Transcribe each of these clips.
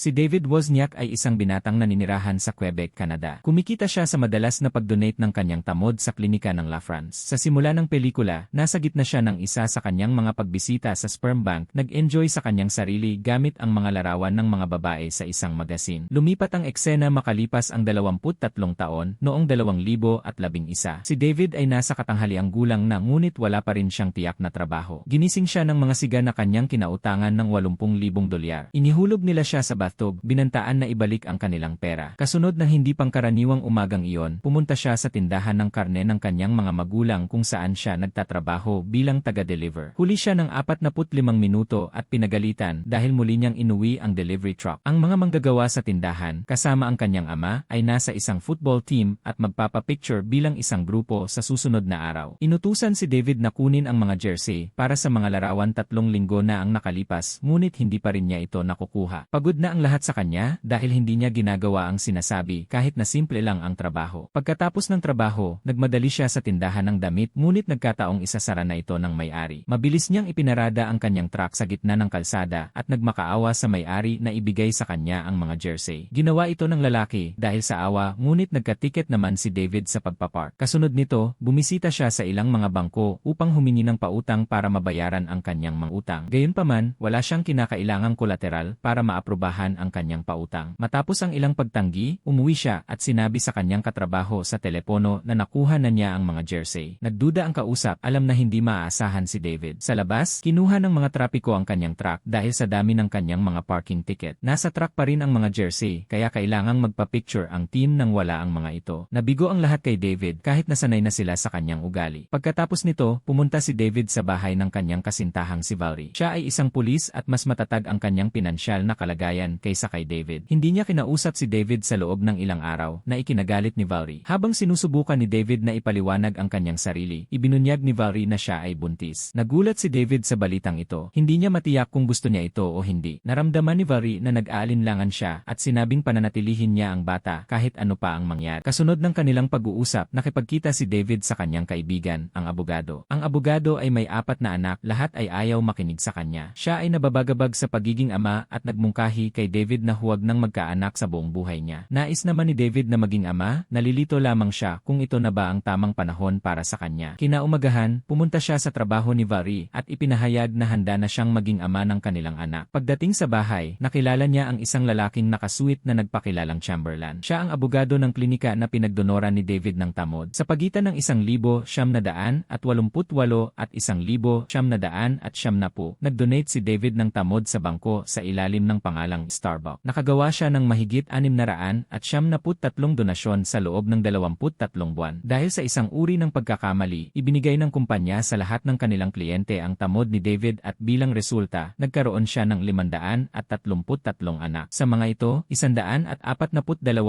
Si David Wozniak ay isang binatang naninirahan sa Quebec, Canada. Kumikita siya sa madalas na pag-donate ng kanyang tamod sa klinika ng La France. Sa simula ng pelikula, nasa gitna siya ng isa sa kanyang mga pagbisita sa sperm bank, nag-enjoy sa kanyang sarili gamit ang mga larawan ng mga babae sa isang magasin. Lumipat ang eksena makalipas ang 23 taon, noong 2011. Si David ay nasa katanghaliang gulang na ngunit wala pa rin siyang tiyak na trabaho. Ginising siya ng mga siga na kanyang kinautangan ng $80,000. Inihulog nila siya sa bathtub, binantaan na ibalik ang kanilang pera. Kasunod ng hindi pangkaraniwang umagang iyon, pumunta siya sa tindahan ng karne ng kanyang mga magulang kung saan siya nagtatrabaho bilang taga-deliver. Huli siya ng 45 minuto at pinagalitan dahil muli niyang inuwi ang delivery truck. Ang mga manggagawa sa tindahan, kasama ang kanyang ama, ay nasa isang football team at magpapapicture bilang isang grupo sa susunod na araw. Inutusan si David na kunin ang mga jersey para sa mga larawan. 3 linggo na ang nakalipas, ngunit hindi pa rin niya ito nakukuha. Pagod na ang lahat sa kanya dahil hindi niya ginagawa ang sinasabi kahit na simple lang ang trabaho. Pagkatapos ng trabaho, nagmadali siya sa tindahan ng damit ngunit nagkataong isasara na ito ng may-ari. Mabilis niyang ipinarada ang kanyang truck sa gitna ng kalsada at nagmakaawa sa may-ari na ibigay sa kanya ang mga jersey. Ginawa ito ng lalaki dahil sa awa ngunit nagkatiket naman si David sa pagpapark. Kasunod nito, bumisita siya sa ilang mga bangko upang humingi ng pautang para mabayaran ang kanyang mga utang. Gayunpaman, wala siyang kinakailangang kolateral para maaprubahan ang kanyang pautang. Matapos ang ilang pagtanggi, umuwi siya at sinabi sa kanyang katrabaho sa telepono na nakuha na niya ang mga jersey. Nagduda ang kausap, alam na hindi maaasahan si David. Sa labas, kinuha ng mga trapiko ang kanyang truck dahil sa dami ng kanyang mga parking ticket. Nasa truck pa rin ang mga jersey, kaya kailangang magpa-picture ang team nang wala ang mga ito. Nabigo ang lahat kay David kahit nasanay na sila sa kanyang ugali. Pagkatapos nito, pumunta si David sa bahay ng kanyang kasintahang si Valerie. Siya ay isang pulis at mas matatag ang kanyang pinansyal na kalagayan kaysa kay David. Hindi niya kinausap si David sa loob ng ilang araw na ikinagalit ni Valerie. Habang sinusubukan ni David na ipaliwanag ang kanyang sarili, ibinunyag ni Valerie na siya ay buntis. Nagulat si David sa balitang ito. Hindi niya matiyak kung gusto niya ito o hindi. Naramdaman ni Valerie na nag-aalinlangan siya at sinabing pananatilihin niya ang bata kahit ano pa ang mangyari. Kasunod ng kanilang pag-uusap, nakipagkita si David sa kanyang kaibigan, ang abogado. Ang abogado ay may 4 na anak, lahat ay ayaw makinig sa kanya. Siya ay nababagabag sa pagiging ama at nagmungkahi kay David na huwag nang magkaanak sa buong buhay niya. Nais naman ni David na maging ama, nalilito lamang siya kung ito na ba ang tamang panahon para sa kanya. Kinaumagahan, pumunta siya sa trabaho ni Valerie at ipinahayag na handa na siyang maging ama ng kanilang anak. Pagdating sa bahay, nakilala niya ang isang lalaking nakasuit na nagpakilalang Chamberlain. Siya ang abogado ng klinika na pinagdonoran ni David ng tamod. Sa pagitan ng 1,988 at 1,990, nag-donate si David ng tamod sa bangko sa ilalim ng pangalang Starbucks. Nakagawa siya ng mahigit 693 donasyon sa loob ng 23 buwan. Dahil sa isang uri ng pagkakamali, ibinigay ng kumpanya sa lahat ng kanilang kliyente ang tamod ni David at bilang resulta, nagkaroon siya ng 533 anak. Sa mga ito, 142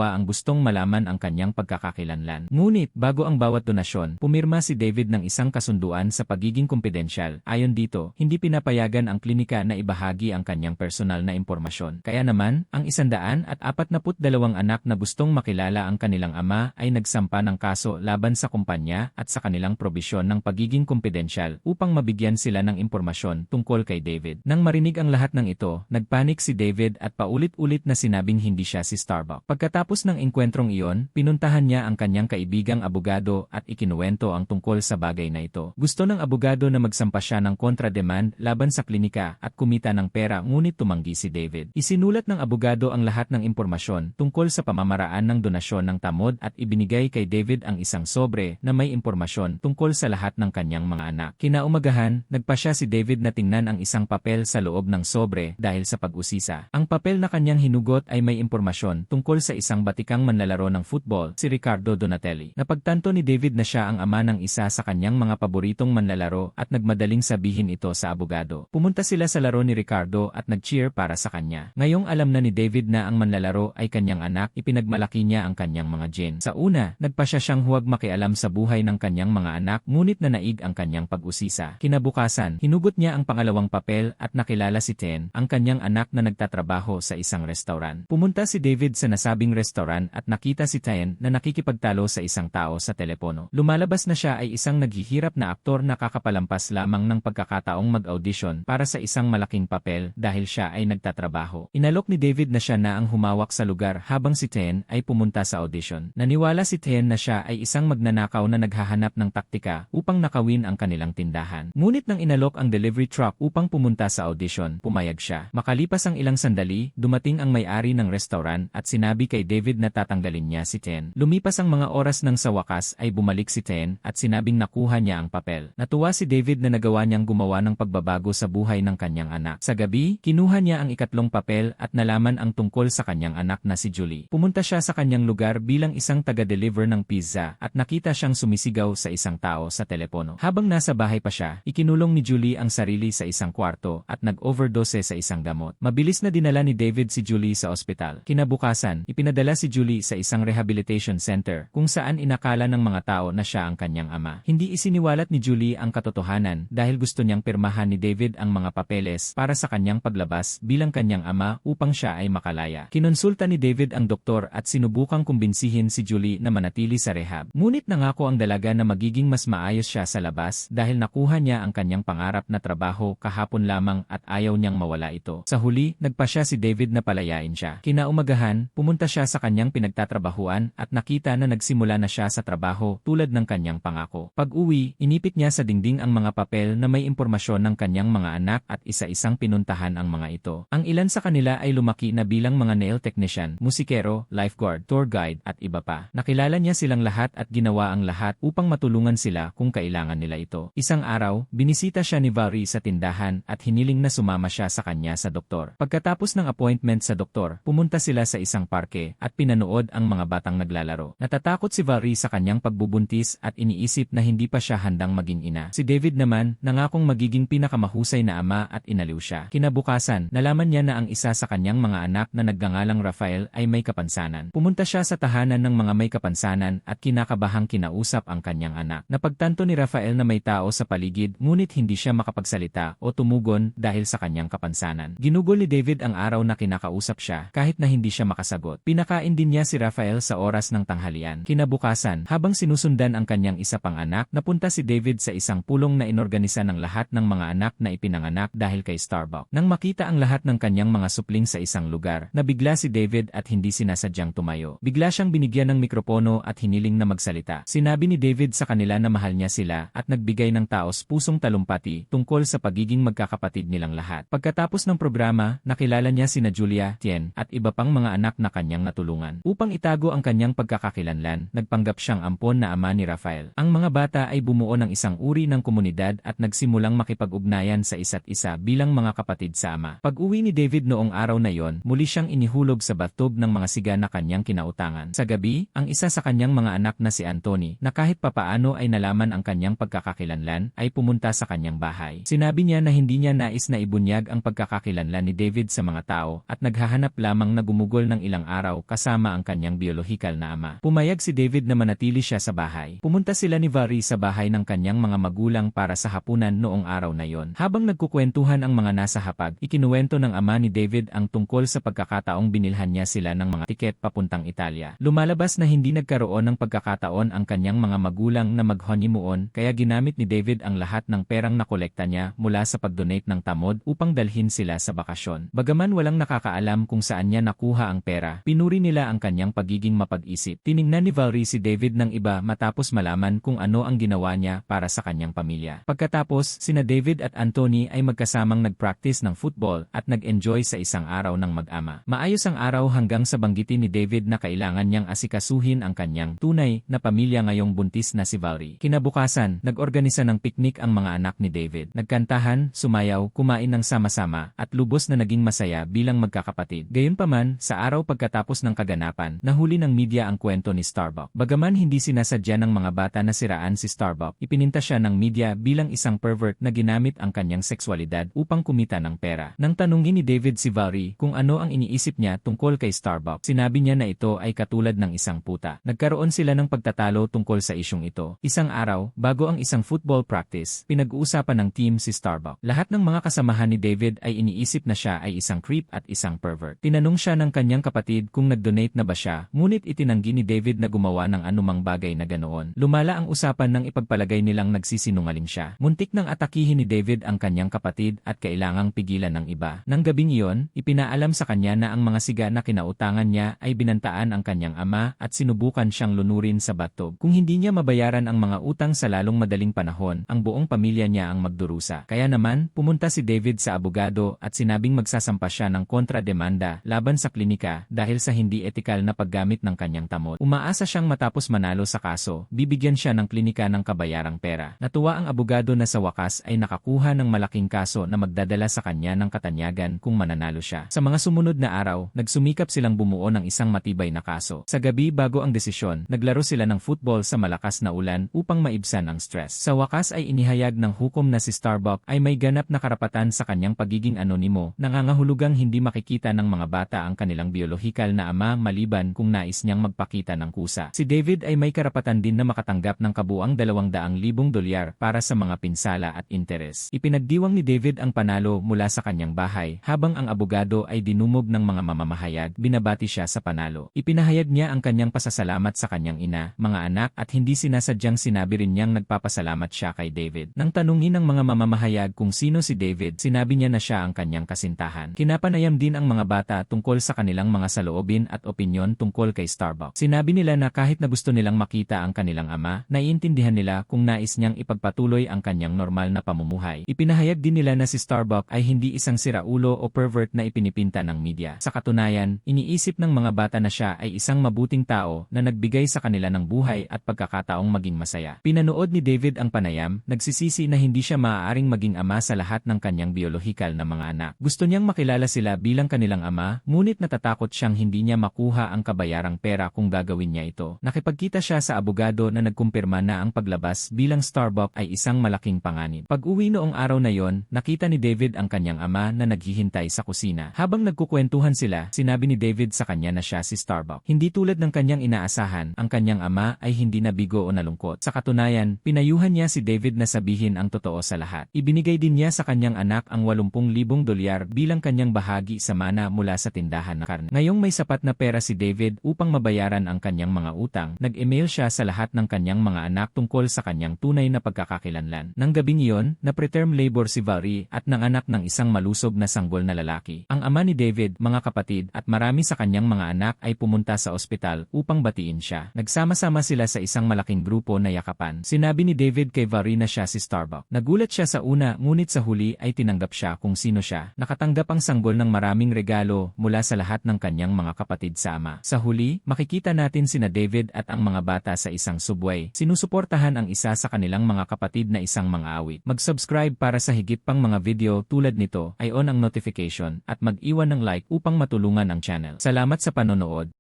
ang gustong malaman ang kanyang pagkakakilanlan. Ngunit, bago ang bawat donasyon, pumirma si David ng isang kasunduan sa pagiging kumpidensyal. Ayon dito, hindi pinapayagan ang klinika na ibahagi ang kanyang personal na impormasyon. Kaya naman, ang 142 anak na gustong makilala ang kanilang ama ay nagsampa ng kaso laban sa kumpanya at sa kanilang probisyon ng pagiging kumpidensyal upang mabigyan sila ng impormasyon tungkol kay David. Nang marinig ang lahat ng ito, nagpanik si David at paulit-ulit na sinabing hindi siya si Starbucks. Pagkatapos ng engkwentrong iyon, pinuntahan niya ang kanyang kaibigang abogado at ikinuwento ang tungkol sa bagay na ito. Gusto ng abogado na magsampa siya ng kontra-demand laban sa klinika at kumita ng pera ngunit tumanggi si David. Isinulat ng abogado ang lahat ng impormasyon tungkol sa pamamaraan ng donasyon ng tamod at ibinigay kay David ang isang sobre na may impormasyon tungkol sa lahat ng kanyang mga anak. Kinaumagahan, nagpasya si David na tingnan ang isang papel sa loob ng sobre dahil sa pag-usisa. Ang papel na kanyang hinugot ay may impormasyon tungkol sa isang batikang manlalaro ng football, si Ricardo Donatelli. Napagtanto ni David na siya ang ama ng isa sa kanyang mga paboritong manlalaro at nagmadaling sabihin ito sa abogado. Pumunta sila sa laro ni Ricardo at nag-cheer para sa kanya. Ngayong alam na ni David na ang manlalaro ay kanyang anak, ipinagmalaki niya ang kanyang mga gene. Sa una, nagpasya siyang huwag makialam sa buhay ng kanyang mga anak ngunit nanaig ang kanyang pag-usisa. Kinabukasan, hinugot niya ang pangalawang papel at nakilala si Ten, ang kanyang anak na nagtatrabaho sa isang restaurant. Pumunta si David sa nasabing restaurant at nakita si Ten na nakikipagtalo sa isang tao sa telepono. Lumalabas na siya ay isang naghihirap na aktor na kakapalampas lamang ng pagkakataong mag-audition para sa isang malaking papel dahil siya ay nagtatrabaho. Inalok ni David na siya na ang humawak sa lugar habang si Tien ay pumunta sa audition. Naniwala si Tien na siya ay isang magnanakaw na naghahanap ng taktika upang nakawin ang kanilang tindahan. Ngunit nang inalok ang delivery truck upang pumunta sa audition, pumayag siya. Makalipas ang ilang sandali, dumating ang may-ari ng restaurant at sinabi kay David na tatanggalin niya si Tien. Lumipas ang mga oras nang sa wakas ay bumalik si Tien at sinabing nakuha niya ang papel. Natuwa si David na nagawa niyang gumawa ng pagbabago sa buhay ng kanyang anak. Sa gabi, kinuha niya ang ikatlong papel at nalaman ang tungkol sa kanyang anak na si Julie. Pumunta siya sa kanyang lugar bilang isang taga-deliver ng pizza at nakita siyang sumisigaw sa isang tao sa telepono. Habang nasa bahay pa siya, ikinulong ni Julie ang sarili sa isang kwarto at nag-overdose sa isang gamot. Mabilis na dinala ni David si Julie sa ospital. Kinabukasan, ipinadala si Julie sa isang rehabilitation center kung saan inakala ng mga tao na siya ang kanyang ama. Hindi isiniwalat ni Julie ang katotohanan dahil gusto niyang pirmahan ni David ang mga papeles para sa kanyang paglabas bilang kanyang ama upang siya ay makalaya. Kinonsulta ni David ang doktor at sinubukang kumbinsihin si Julie na manatili sa rehab. Ngunit nangako ang dalaga na magiging mas maayos siya sa labas dahil nakuha niya ang kanyang pangarap na trabaho kahapon lamang at ayaw niyang mawala ito. Sa huli, nagpa siya si David na palayain siya. Kinaumagahan, pumunta siya sa kanyang pinagtatrabahuan at nakita na nagsimula na siya sa trabaho tulad ng kanyang pangako. Pag-uwi, inipit niya sa dingding ang mga papel na may impormasyon ng kanyang mga anak at isa-isang pinuntahan ang mga ito. Ang ilan sa kanila ay lumaki na bilang mga nail technician, musikero, lifeguard, tour guide at iba pa. Nakilala niya silang lahat at ginawa ang lahat upang matulungan sila kung kailangan nila ito. Isang araw, binisita siya ni Valerie sa tindahan at hiniling na sumama siya sa kanya sa doktor. Pagkatapos ng appointment sa doktor, pumunta sila sa isang parke at pinanood ang mga batang naglalaro. Natatakot si Valerie sa kanyang pagbubuntis at iniisip na hindi pa siya handang maging ina. Si David naman, nangakong magiging pinakamahusay na ama at inaliw siya. Kinabukasan, nalaman niya na ang isa sa kanyang mga anak na nagngangalang Rafael ay may kapansanan. Pumunta siya sa tahanan ng mga may kapansanan at kinakabahang kinausap ang kanyang anak. Napagtanto ni Rafael na may tao sa paligid ngunit hindi siya makapagsalita o tumugon dahil sa kanyang kapansanan. Ginugol ni David ang araw na kinakausap siya kahit na hindi siya makasagot. Pinakain din niya si Rafael sa oras ng tanghalian. Kinabukasan, habang sinusundan ang kanyang isa pang anak, napunta si David sa isang pulong na inorganisa ng lahat ng mga anak na ipinanganak dahil kay Starbuck. Nang makita ang lahat ng kanyang mga supling sa isang lugar, nabigla si David at hindi sinasadyang tumayo. Bigla siyang binigyan ng mikropono at hiniling na magsalita. Sinabi ni David sa kanila na mahal niya sila at nagbigay ng taos-pusong talumpati tungkol sa pagiging magkakapatid nilang lahat. Pagkatapos ng programa, nakilala niya sina Julia, Tien, at iba pang mga anak na kanyang natulungan. Upang itago ang kanyang pagkakakilanlan, nagpanggap siyang ampon na ama ni Rafael. Ang mga bata ay bumuo ng isang uri ng komunidad at nagsimulang makipag-ugnayan sa isa't isa bilang mga kapatid sa ama. Pag-uwi ni David noong araw na yon, muli siyang inihulog sa bathtub ng mga siga na kanyang kinautangan. Sa gabi, ang isa sa kanyang mga anak na si Anthony, na kahit papaano ay nalaman ang kanyang pagkakakilanlan, ay pumunta sa kanyang bahay. Sinabi niya na hindi niya nais na ibunyag ang pagkakakilanlan ni David sa mga tao at naghahanap lamang na gumugol ng ilang araw kasama ang kanyang biolohikal na ama. Pumayag si David na manatili siya sa bahay. Pumunta sila ni Valerie sa bahay ng kanyang mga magulang para sa hapunan noong araw na yon. Habang nagkukwentuhan ang mga nasa hapag, ikinuwento ng ama ni David ang tungkol sa pagkakataong binilhan niya sila ng mga tiket papuntang Italia. Lumalabas na hindi nagkaroon ng pagkakataon ang kanyang mga magulang na mag-honeymoon kaya ginamit ni David ang lahat ng perang nakolekta niya mula sa pag-donate ng tamod upang dalhin sila sa bakasyon. Bagaman walang nakakaalam kung saan niya nakuha ang pera, pinuri nila ang kanyang pagiging mapag-isip. Tiningnan ni Valerie si David ng iba matapos malaman kung ano ang ginawa niya para sa kanyang pamilya. Pagkatapos, sina David at Anthony ay magkasamang nag-practice ng football at nag-enjoy sa isang araw ng mag-ama. Maayos ang araw hanggang sa banggitin ni David na kailangan niyang asikasuhin ang kanyang tunay na pamilya ngayong buntis na si Valerie. Kinabukasan, nag-organisa ng piknik ang mga anak ni David. Nagkantahan, sumayaw, kumain ng sama-sama, at lubos na naging masaya bilang magkakapatid. Gayunpaman, sa araw pagkatapos ng kaganapan, nahuli ng media ang kwento ni Starbuck. Bagaman hindi sinasadya ng mga bata na siraan si Starbuck, ipininta siya ng media bilang isang pervert na ginamit ang kanyang sexualidad upang kumita ng pera. Nang tanungin ni David si Valerie kung ano ang iniisip niya tungkol kay Starbuck, sinabi niya na ito ay katulad ng isang puta. Nagkaroon sila ng pagtatalo tungkol sa isyong ito. Isang araw, bago ang isang football practice, pinag-uusapan ng team si Starbuck. Lahat ng mga kasamahan ni David ay iniisip na siya ay isang creep at isang pervert. Tinanong siya ng kanyang kapatid kung nag-donate na ba siya, ngunit itinanggi ni David na gumawa ng anumang bagay na ganoon. Lumala ang usapan nang ipagpalagay nilang nagsisinungaling siya. Muntik nang atakihin ni David ang kanyang kapatid at kailangang pigilan ng iba. Nang gabing iyon, ipinaalam sa kanya na ang mga siga na kinautangan niya ay binantaan ang kanyang ama at sinubukan siyang lunurin sa bathtub. Kung hindi niya mabayaran ang mga utang sa lalong madaling panahon, ang buong pamilya niya ang magdurusa. Kaya naman, pumunta si David sa abogado at sinabing magsasampa siya ng kontra-demanda laban sa klinika dahil sa hindi etikal na paggamit ng kanyang tamod. Umaasa siyang matapos manalo sa kaso, bibigyan siya ng klinika ng kabayarang pera. Natuwa ang abogado na sa wakas ay nakakuha ng malaking kaso na magdadala sa kanya ng katanyagan kung mananalo siya. Sa mga sumunod na araw, nagsumikap silang bumuo ng isang matibay na kaso. Sa gabi bago ang desisyon, naglaro sila ng football sa malakas na ulan upang maibsan ang stress. Sa wakas ay inihayag ng hukom na si Starbuck ay may ganap na karapatan sa kanyang pagiging anonimo, nangangahulugang hindi makikita ng mga bata ang kanilang biolohikal na ama maliban kung nais niyang magpakita ng kusa. Si David ay may karapatan din na makatanggap ng kabuang $200,000 para sa mga pinsala at interes. Ipinagdiwang ni David ang panalo mula sa kanyang bahay, habang ang abogado ay dinumog ng mga mamamahayag, binabati siya sa panalo. Ipinahayag niya ang kanyang pasasalamat sa kanyang ina, mga anak at hindi sinasadyang sinabi rin niyang nagpapasalamat siya kay David. Nang tanungin ng mga mamamahayag kung sino si David, sinabi niya na siya ang kanyang kasintahan. Kinapanayam din ang mga bata tungkol sa kanilang mga saloobin at opinyon tungkol kay Starbuck. Sinabi nila na kahit na gusto nilang makita ang kanilang ama, naiintindihan nila kung nais niyang ipagpatuloy ang kanyang normal na pamumuhay. Ipinahayag din nila na si Starbuck ay hindi isang siraulo o pervert na ipinipinta ng media. Sa katunayan, iniisip ng mga bata na siya ay isang mabuting tao na nagbigay sa kanila ng buhay at pagkakataong maging masaya. Pinanood ni David ang panayam, nagsisisi na hindi siya maaaring maging ama sa lahat ng kanyang biolohikal na mga anak. Gusto niyang makilala sila bilang kanilang ama, ngunit natatakot siyang hindi niya makuha ang kabayarang pera kung gagawin niya ito. Nakipagkita siya sa abogado na nagkumpirma na ang paglabas bilang Starbuck ay isang malaking panganib. Pag-uwi noong araw na yon, nakita ni David ang kanyang ama na naghihintay sa kusina. Habang nagkukwentuhan sila, sinabi ni David sa kanya na siya si Starbuck. Hindi tulad ng kanyang inaasahan, ang kanyang ama ay hindi nabigo o nalungkot. Sa katunayan, pinayuhan niya si David na sabihin ang totoo sa lahat. Ibinigay din niya sa kanyang anak ang $80,000 bilang kanyang bahagi sa mana mula sa tindahan na karne. Ngayong may sapat na pera si David upang mabayaran ang kanyang mga utang, nag-email siya sa lahat ng kanyang mga anak tungkol sa kanyang tunay na pagkakakilanlan. Nang gabing iyon, na-preterm labor si Valerie at nanganak ng isang malusog na sanggol na lalaki. Ang ama ni David, mga kapatid at marami sa kanyang mga anak ay pumunta sa ospital upang batiin siya. Nagsama-sama sila sa isang malaking grupo na yakapan. Sinabi ni David kay Valerie na siya si Starbuck. Nagulat siya sa una ngunit sa huli ay tinanggap siya kung sino siya. Nakatanggap ang sanggol ng maraming regalo mula sa lahat ng kanyang mga kapatid sa ama. Sa huli, makikita natin sina David at ang mga bata sa isang subway. Sinusuportahan ang isa sa kanilang mga kapatid na isang mang-aawit. Mag-subscribe para sa higit pang mga video tulad nito, i-on ang notification at mag-iwan ng like upang matulungan ang channel. Salamat sa panonood.